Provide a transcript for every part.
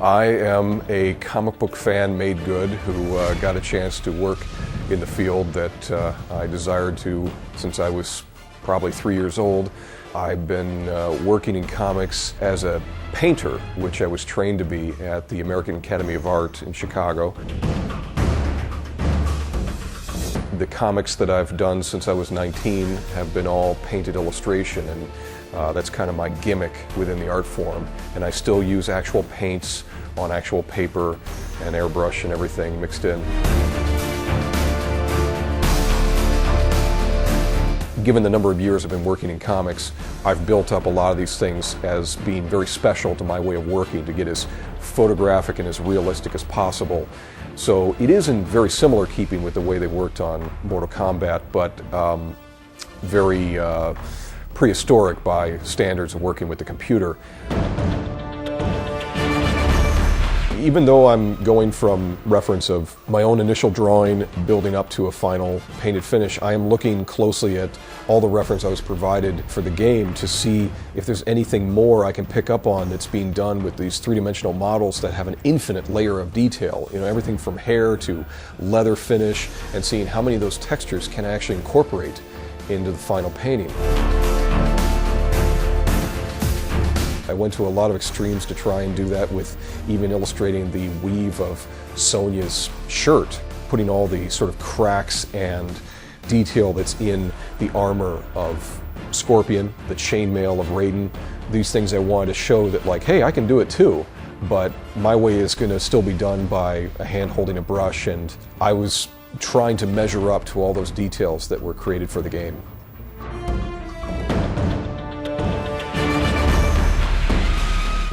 I am a comic book fan made good who got a chance to work in the field that I desired to since I was probably 3 years old. I've been working in comics as a painter, which I was trained to be at the American Academy of Art in Chicago. The comics that I've done since I was 19 have been all painted illustration, and that's kind of my gimmick within the art form. And I still use actual paints on actual paper and airbrush and everything mixed in. Given the number of years I've been working in comics, I've built up a lot of these things as being very special to my way of working, to get as photographic and as realistic as possible. So it is in very similar keeping with the way they worked on Mortal Kombat, but very prehistoric by standards of working with the computer. Even though I'm going from reference of my own initial drawing building up to a final painted finish, I am looking closely at all the reference I was provided for the game to see if there's anything more I can pick up on that's being done with these three-dimensional models that have an infinite layer of detail. You know, everything from hair to leather finish, and seeing how many of those textures can I actually incorporate into the final painting. I went to a lot of extremes to try and do that, with even illustrating the weave of Sonya's shirt, putting all the sort of cracks and detail that's in the armor of Scorpion, the chainmail of Raiden. These things I wanted to show that, like, hey, I can do it too, but my way is going to still be done by a hand holding a brush, and I was trying to measure up to all those details that were created for the game.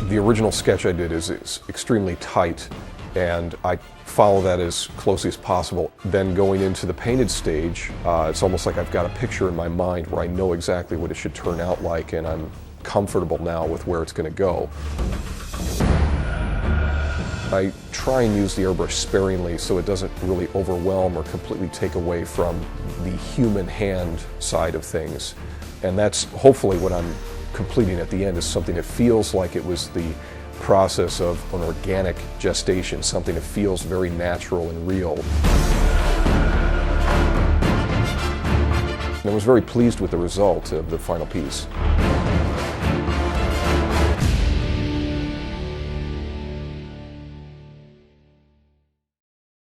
The original sketch I did is extremely tight, and I follow that as closely as possible. Then going into the painted stage, it's almost like I've got a picture in my mind where I know exactly what it should turn out like, and I'm comfortable now with where it's going to go. I try and use the airbrush sparingly so it doesn't really overwhelm or completely take away from the human hand side of things. And that's hopefully what I'm completing at the end, is something that feels like it was the process of an organic gestation, something that feels very natural and real. And I was very pleased with the result of the final piece.